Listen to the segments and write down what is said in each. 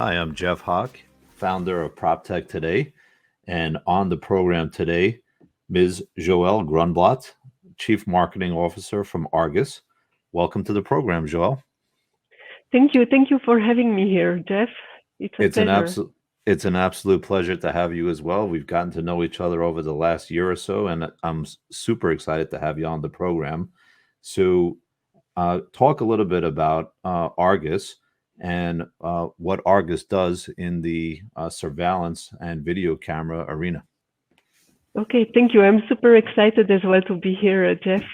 Hi, I'm Jeff Hoch, founder of Proptech today, and on the program today, Ms. Joelle Grunblatt, Chief Marketing Officer from Argus. Welcome to the program, Joelle. Thank you. Thank you for having me here, Jeff. It's a It's an pleasure. absolute it's an absolute pleasure to have you as well. We've gotten to know each other over the last year or so, and I'm super excited to have you on the program. So, talk a little bit about Argus and what Argus does in the surveillance and video camera arena. Okay, thank you. I'm super excited as well to be here, Jeff.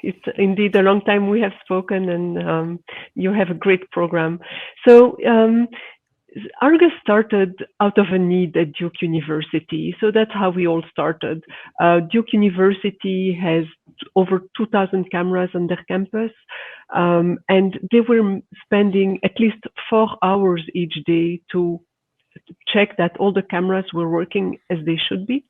It's indeed a long time we have spoken, and you have a great program. So, Argus started out of a need at Duke University. So that's how we all started. Duke University has over 2,000 cameras on their campus, and they were spending at least 4 hours each day to check that all the cameras were working as they should be,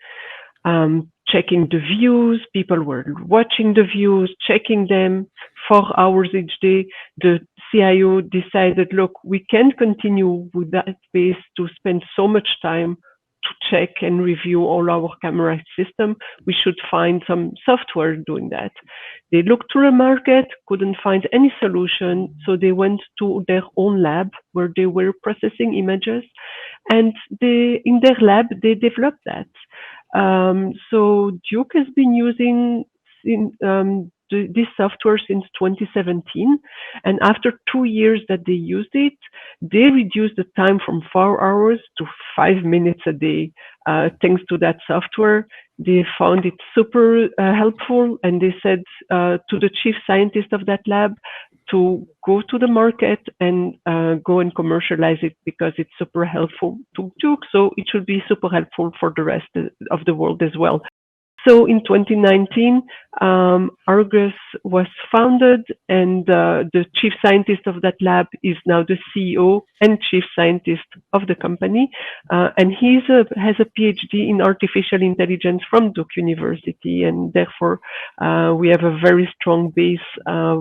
checking the views. People were watching the views, checking them 4 hours each day. The CIO decided, look, we can't continue with that pace to spend so much time to check and review all our camera system. We should find some software doing that. They looked through the market, couldn't find any solution, so they went to their own lab where they were processing images, and in their lab they developed that. So Duke has been using this software since 2017, and after 2 years that they used it, they reduced the time from 4 hours to 5 minutes a day. Thanks to that software, they found it super helpful, and they said to the chief scientist of that lab to go to the market and go and commercialize it because it's super helpful to Duke. So it should be super helpful for the rest of the world as well. So in 2019, Argus was founded, and the chief scientist of that lab is now the CEO and chief scientist of the company. And has a PhD in artificial intelligence from Duke University, and therefore we have a very strong base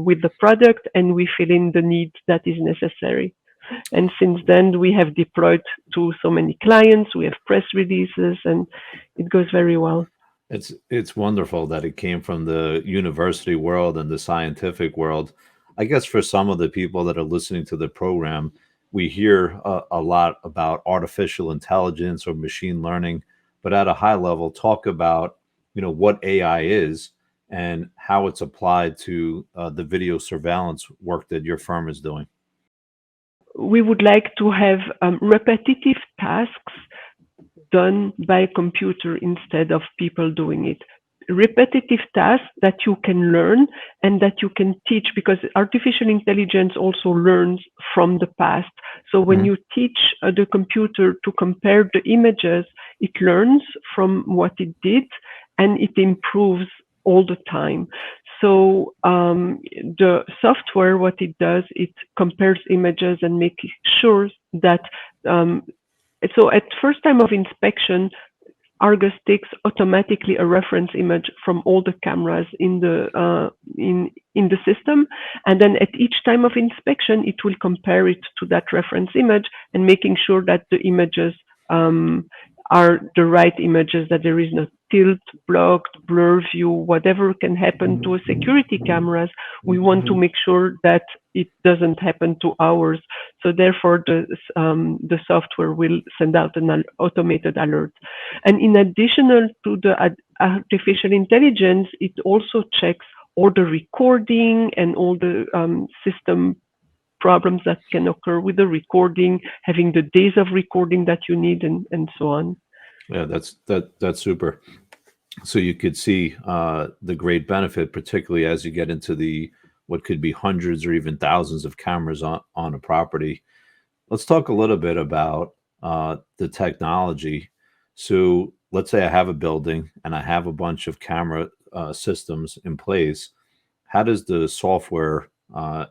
with the product, and we fill in the needs that is necessary. And since then, we have deployed to so many clients, we have press releases, and it goes very well. It's wonderful that it came from the university world and the scientific world. I guess for some of the people that are listening to the program, we hear a lot about artificial intelligence or machine learning, but at a high level, talk about what AI is and how it's applied to the video surveillance work that your firm is doing. We would like to have repetitive tasks done by a computer instead of people doing it. Repetitive tasks that you can learn and that you can teach, because artificial intelligence also learns from the past. So when Mhm. you teach the computer to compare the images, it learns from what it did and it improves all the time. So the software, what it does, it compares images and makes sure that um, so at first time of inspection, Argus takes automatically a reference image from all the cameras in the system, and then at each time of inspection, it will compare it to that reference image and making sure that the images um, are the right images, that there is no tilt, blocked, blur view, whatever can happen to a security cameras. We want to make sure that it doesn't happen to ours. So therefore, the software will send out an automated alert. And in addition to the artificial intelligence, it also checks all the recording and all the system problems that can occur with the recording, having the days of recording that you need, and so on. Yeah, that's super. So you could see the great benefit, particularly as you get into the what could be hundreds or even thousands of cameras on a property. Let's talk a little bit about the technology. So let's say I have a building and I have a bunch of camera systems in place. How does the software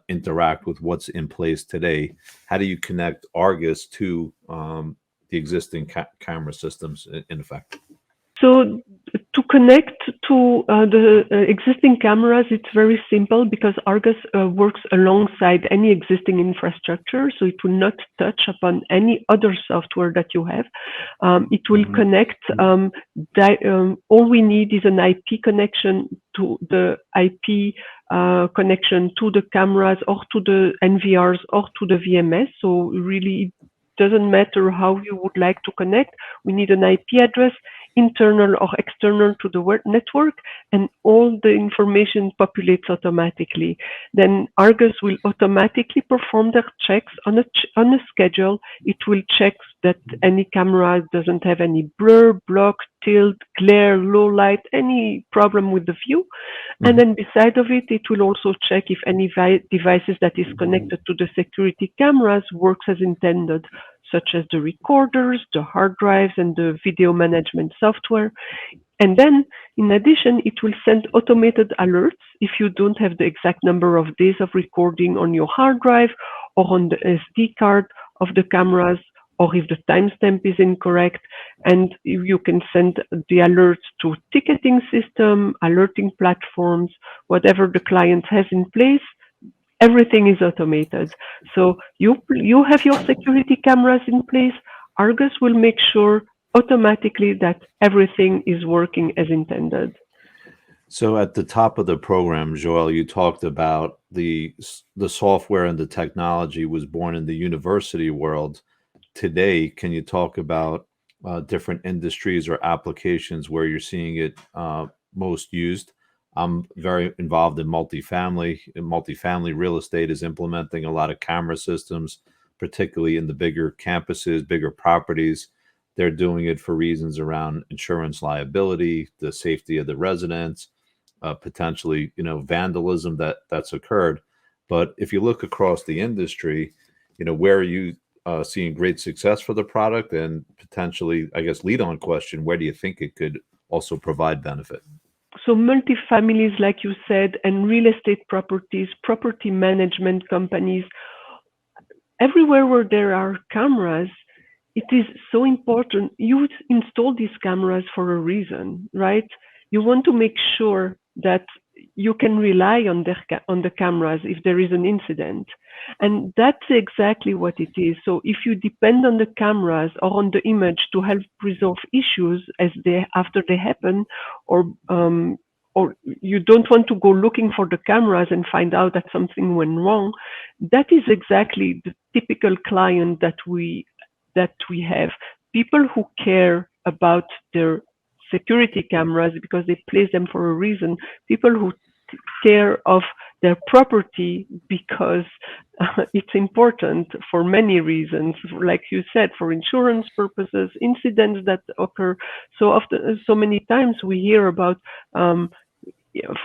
interact with what's in place today? How do you connect Argus to the existing camera systems in effect? So to connect to the existing cameras, it's very simple because Argus works alongside any existing infrastructure, so it will not touch upon any other software that you have. It will connect. All we need is an IP connection to the IP connection to the cameras or to the NVRs or to the VMS. So really, it doesn't matter how you would like to connect. We need an IP address, internal or external to the network, and all the information populates automatically. Then Argus will automatically perform their checks on a schedule. It will check that any camera doesn't have any blur, block, tilt, glare, low light, any problem with the view. And then beside of it, it will also check if any devices that is connected to the security cameras works as intended, such as the recorders, the hard drives, and the video management software. And then, in addition, it will send automated alerts if you don't have the exact number of days of recording on your hard drive or on the SD card of the cameras, or if the timestamp is incorrect. And you can send the alerts to ticketing system, alerting platforms, whatever the client has in place. Everything is automated. So you have your security cameras in place. Argus will make sure automatically that everything is working as intended. So at the top of the program, Joelle, you talked about the software and the technology was born in the university world. Today, can you talk about different industries or applications where you're seeing it most used? I'm very involved in multifamily. Multifamily real estate is implementing a lot of camera systems, particularly in the bigger campuses, bigger properties. They're doing it for reasons around insurance liability, the safety of the residents, potentially, vandalism that's occurred. But if you look across the industry, where are you seeing great success for the product, and potentially, I guess, lead on question, where do you think it could also provide benefit? So multifamilies, like you said, and real estate properties, property management companies, everywhere where there are cameras, it is so important. You install these cameras for a reason, right? You want to make sure that you can rely on the cameras if there is an incident. And that's exactly what it is. So if you depend on the cameras or on the image to help resolve issues after they happen, or you don't want to go looking for the cameras and find out that something went wrong, that is exactly the typical client that we have. People who care about their security cameras because they place them for a reason. People who care of their property because it's important for many reasons, like you said, for insurance purposes, incidents that occur. So many times we hear about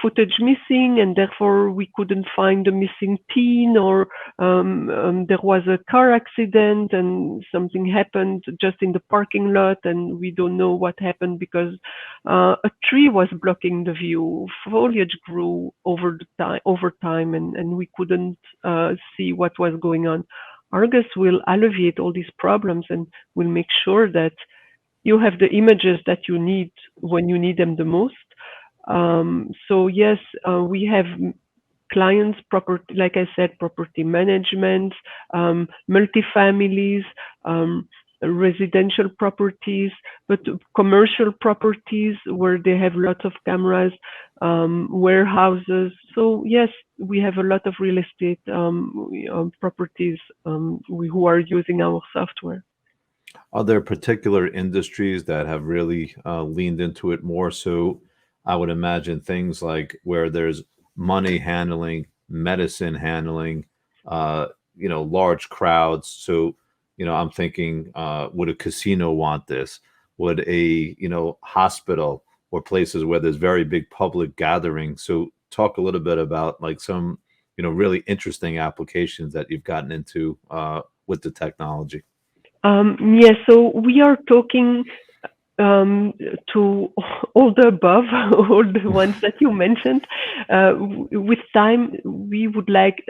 footage missing, and therefore we couldn't find the missing teen, or there was a car accident and something happened just in the parking lot and we don't know what happened because a tree was blocking the view. Foliage grew over time and we couldn't see what was going on. Argus will alleviate all these problems and will make sure that you have the images that you need when you need them the most. So yes, we have clients, property, like I said, property management, multifamilies, residential properties, but commercial properties where they have lots of cameras, warehouses. So yes, we have a lot of real estate properties who are using our software. Are there particular industries that have really leaned into it more? So I would imagine things like where there's money handling, medicine handling, large crowds. So, I'm thinking, would a casino want this? Would a, hospital or places where there's very big public gatherings? So talk a little bit about like some, really interesting applications that you've gotten into with the technology. Yes, so we are talking to all the above, all the ones that you mentioned. With time, we would like,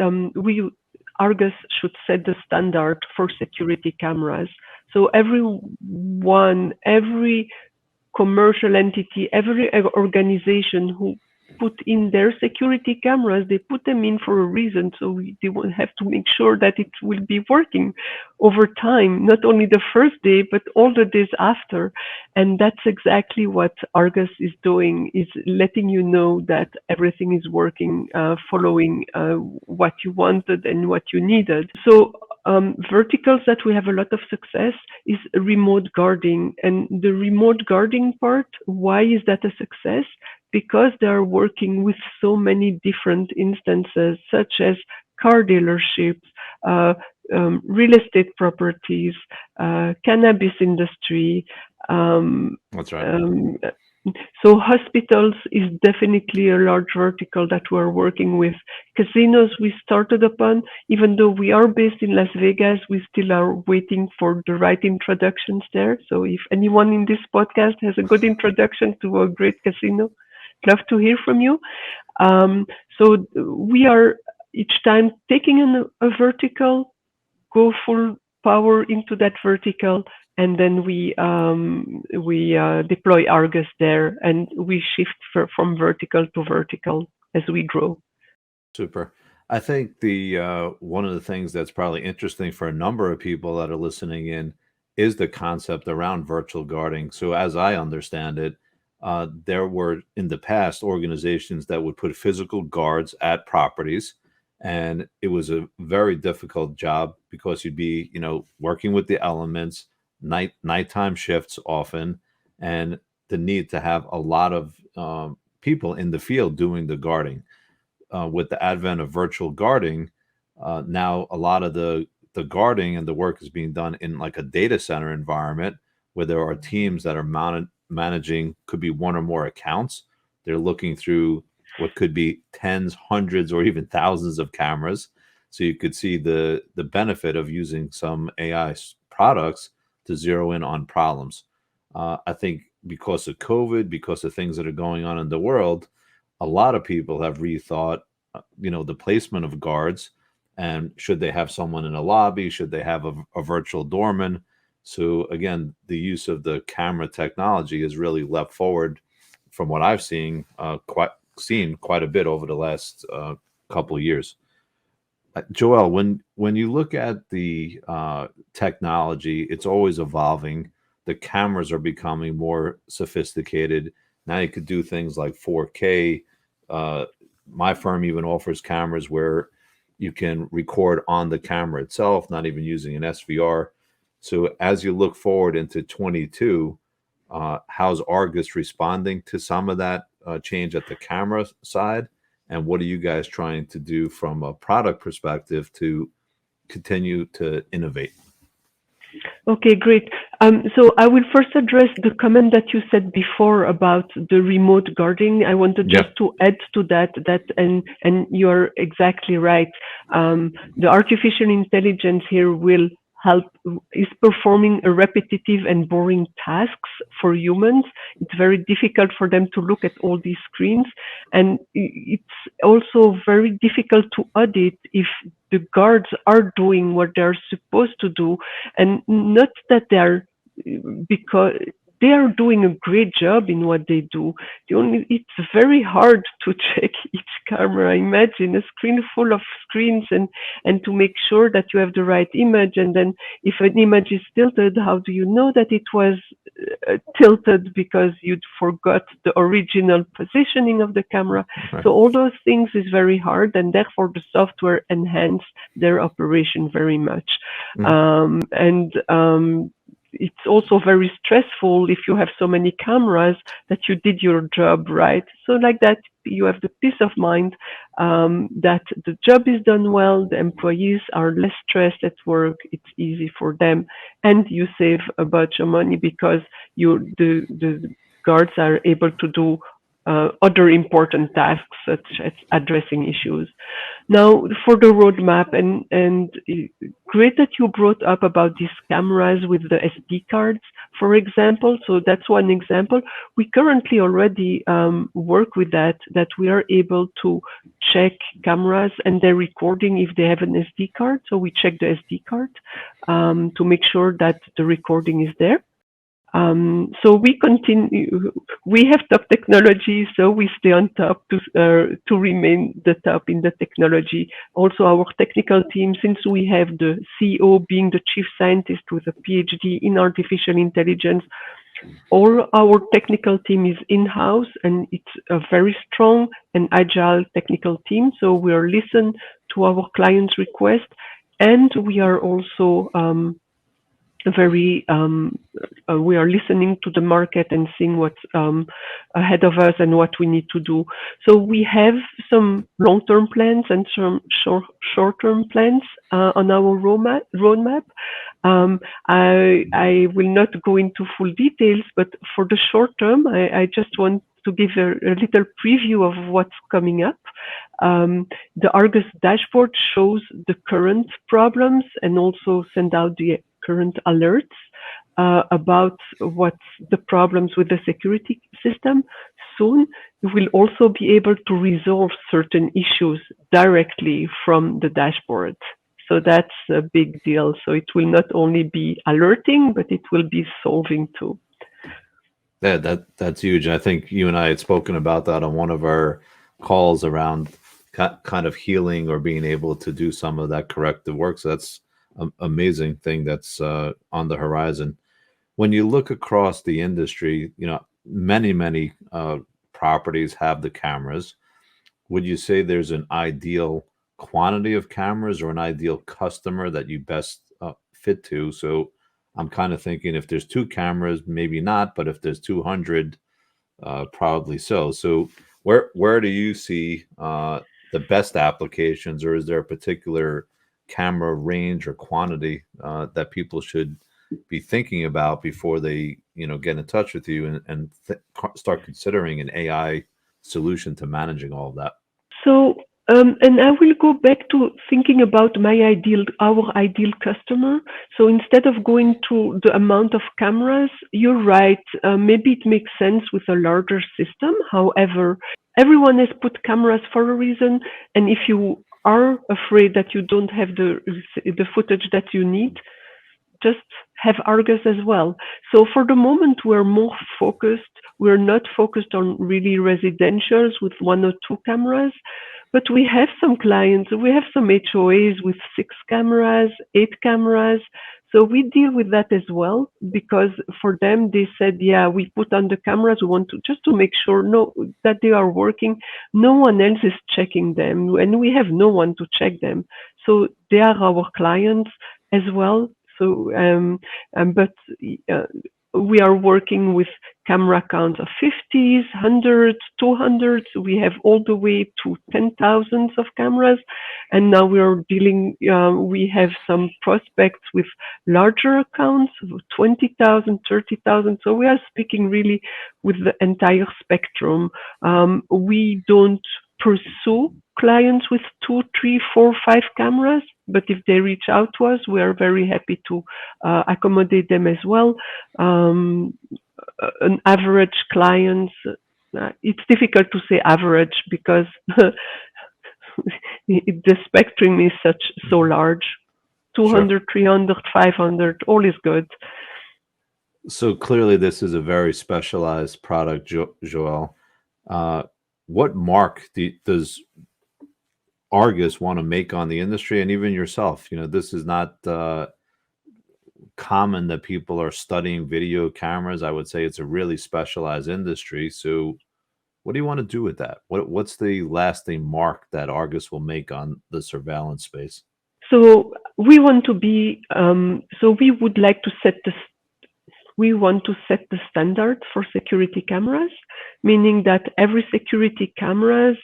Argus should set the standard for security cameras. So every commercial entity, every organization who put in their security cameras, they put them in for a reason. So they will have to make sure that it will be working over time, not only the first day, but all the days after. And that's exactly what Argus is doing, is letting you know that everything is working, following what you wanted and what you needed. So verticals that we have a lot of success is remote guarding. And the remote guarding part, why is that a success? Because they are working with so many different instances, such as car dealerships, real estate properties, cannabis industry. That's right. So hospitals is definitely a large vertical that we're working with. Casinos we started upon, even though we are based in Las Vegas, we still are waiting for the right introductions there. So if anyone in this podcast has a good introduction to a great casino, love to hear from you. So we are each time taking a vertical, go full power into that vertical, and then we deploy Argus there, and we shift from vertical to vertical as we grow. Super. I think the one of the things that's probably interesting for a number of people that are listening in is the concept around virtual guarding. So, as I understand it, there were in the past organizations that would put physical guards at properties, and it was a very difficult job because you'd be, working with the elements, nighttime shifts often, and the need to have a lot of people in the field doing the guarding. With the advent of virtual guarding, now a lot of the guarding and the work is being done in like a data center environment where there are teams that are managing, could be one or more accounts. They're looking through what could be tens, hundreds, or even thousands of cameras. So you could see the benefit of using some AI products to zero in on problems. I think because of COVID, because of things that are going on in the world, a lot of people have rethought, the placement of guards, and should they have someone in a lobby? Should they have a virtual doorman? So again, the use of the camera technology has really leapt forward from what I've seen quite a bit over the last couple of years. Joelle, when you look at the technology, it's always evolving. The cameras are becoming more sophisticated. Now you could do things like 4K. My firm even offers cameras where you can record on the camera itself, not even using an SVR. So as you look forward into 22, how's Argus responding to some of that change at the camera side? And what are you guys trying to do from a product perspective to continue to innovate? Okay, great. So I will first address the comment that you said before about the remote guarding. I wanted just to add to that, and you're exactly right. The artificial intelligence here will help, is performing a repetitive and boring tasks for humans. It's very difficult for them to look at all these screens. And it's also very difficult to audit if the guards are doing what they're supposed to do, and not that they're, because they are doing a great job in what they do. It's very hard to check each camera. Imagine a screen full of screens and to make sure that you have the right image. And then if an image is tilted, how do you know that it was tilted because you'd forgot the original positioning of the camera? Right. So all those things is very hard, and therefore the software enhance their operation very much. It's also very stressful if you have so many cameras that you did your job right. So like that, you have the peace of mind that the job is done well, the employees are less stressed at work, it's easy for them, and you save a bunch of money because the guards are able to do other important tasks such as addressing issues. Now, for the roadmap, and great that you brought up about these cameras with the SD cards, for example. So that's one example. We currently already work with that we are able to check cameras and their recording if they have an SD card. So we check the SD card to make sure that the recording is there. So we continue. We have top technology, so we stay on top to remain the top in the technology. Also, our technical team, since we have the CEO being the chief scientist with a PhD in artificial intelligence, all our technical team is in-house, and it's a very strong and agile technical team. So we are listen to our clients' request, and we are also very we are listening to the market and seeing what's ahead of us and what we need to do. So we have some long-term plans and some short-term plans on our roadmap. I will not go into full details, but for the short term, I just want to give a little preview of what's coming up. The Argus dashboard shows the current problems and also send out the current alerts about what's the problems with the security system. Soon, we will also be able to resolve certain issues directly from the dashboard. So that's a big deal. So it will not only be alerting, but it will be solving too. Yeah, that's huge. I think you and I had spoken about that on one of our calls around kind of healing or being able to do some of that corrective work. So that's an amazing thing that's on the horizon. When you look across the industry, many properties have the cameras. Would you say there's an ideal quantity of cameras or an ideal customer that you best fit to? So I'm kind of thinking if there's two cameras, maybe not, but if there's 200, probably so. So where do you see the best applications, or is there a particular camera range or quantity that people should be thinking about before they get in touch with you and start considering an AI solution to managing all of that? So, and I will go back to thinking about our ideal customer. So instead of going to the amount of cameras, you're right. Maybe it makes sense with a larger system. However, everyone has put cameras for a reason. And if you are afraid that you don't have the footage that you need, just have Argus as well. So for the moment, we're more focused. We're not focused on really residentials with one or two cameras, but we have some clients. We have some HOAs with 6 cameras, 8 cameras. So we deal with that as well, because for them, they said, yeah, we put on the cameras. We want to just to make sure that they are working. No one else is checking them, and we have no one to check them. So they are our clients as well. So, but we are working with camera counts of 50s, 100s, 200s. We have all the way to 10,000s of cameras. And now we are dealing, we have some prospects with larger accounts, 20,000, 30,000. So we are speaking really with the entire spectrum. We don't pursue clients with 2, 3, 4, 5 cameras, but if they reach out to us, we are very happy to accommodate them as well. An average client, it's difficult to say average because the spectrum is so large. 200, sure. 300, 500, all is good. So clearly this is a very specialized product, Joelle. What mark does Argus want to make on the industry, and even yourself? This is not common that people are studying video cameras. I would say it's a really specialized industry. So what do you want to do with that? What's the lasting mark that Argus will make on the surveillance space? So we want to be, we would like to set the standard for security cameras, meaning that every security cameras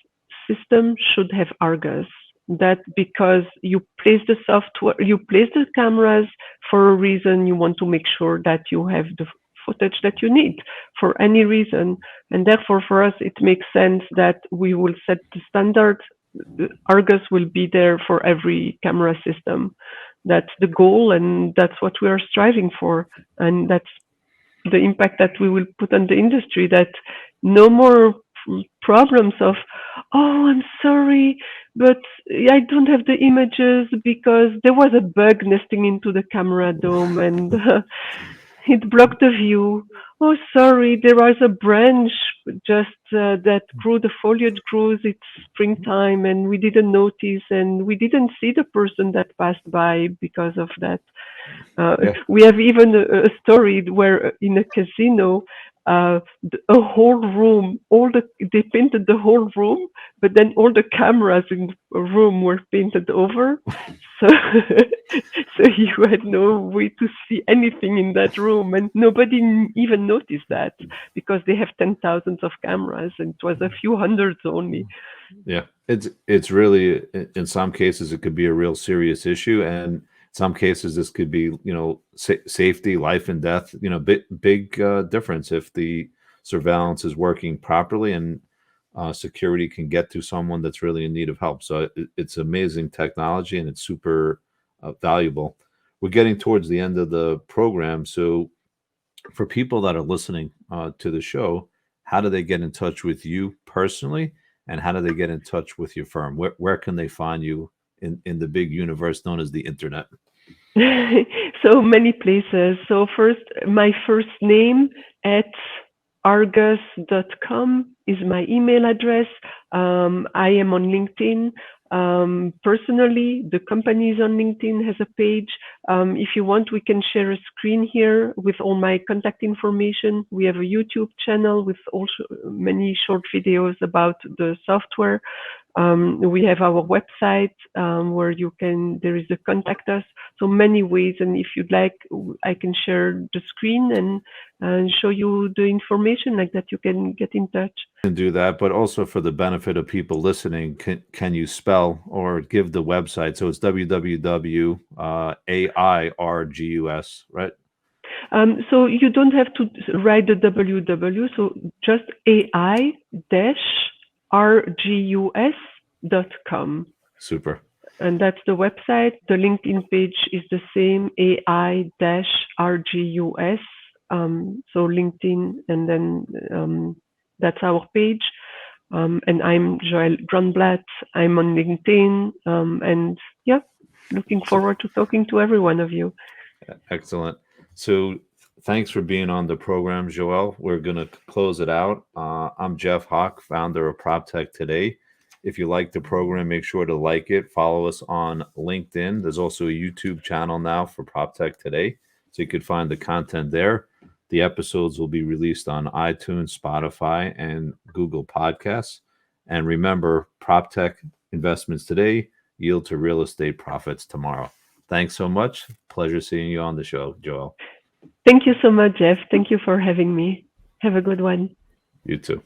system should have Argus. That because you place the software, you place the cameras for a reason. You want to make sure that you have the footage that you need for any reason. And therefore, for us, it makes sense that we will set the standard. Argus will be there for every camera system. That's the goal, and that's what we are striving for. And that's the impact that we will put on the industry, that no more problems of, oh, I'm sorry, but I don't have the images because there was a bug nesting into the camera dome, and It blocked the view. Oh, sorry, there was a branch just that grew, the foliage grows, it's springtime, and we didn't notice, and we didn't see the person that passed by because of that. Yeah. We have even a story where in a casino, a whole room, they painted the whole room, but then all the cameras in the room were painted over. So, so you had no way to see anything in that room, and nobody even noticed that because they have 10,000 of cameras, and it was a few hundreds only. Yeah, it's really in some cases it could be a real serious issue, and in some cases this could be safety, life and death. Big difference if the surveillance is working properly and security can get to someone that's really in need of help. So it's amazing technology and it's super valuable. We're getting towards the end of the program, so for people that are listening to the show, how do they get in touch with you personally, and how do they get in touch with your firm? Where can they find you in the big universe known as the internet? So many places. So first, my first name at argus.com is my email address. I am on LinkedIn. Personally, the company is on LinkedIn, has a page. If you want, we can share a screen here with all my contact information. We have a YouTube channel with also many short videos about the software. We have our website where there is a contact us. So many ways. And if you'd like, I can share the screen and show you the information like that. You can get in touch. And do that, but also for the benefit of people listening, can you spell or give the website? So it's www AIRGUS, right? So you don't have to write the www. So just AI-RGUS.com. Super. And that's the website. The LinkedIn page is the same, AI-RGUS. So LinkedIn, and then that's our page. And I'm Joelle Grunblatt. I'm on LinkedIn. And yeah, looking forward to talking to every one of you. Excellent. So thanks for being on the program, Joelle. We're going to close it out. I'm Jeff Hoch, founder of Proptech Today. If you like the program, make sure to like it. Follow us on LinkedIn. There's also a YouTube channel now for Proptech Today, so you could find the content there. The episodes will be released on iTunes, Spotify, and Google Podcasts. And remember, Proptech investments today yield to real estate profits tomorrow. Thanks so much. Pleasure seeing you on the show, Joelle. Thank you so much, Jeff. Thank you for having me. Have a good one. You too.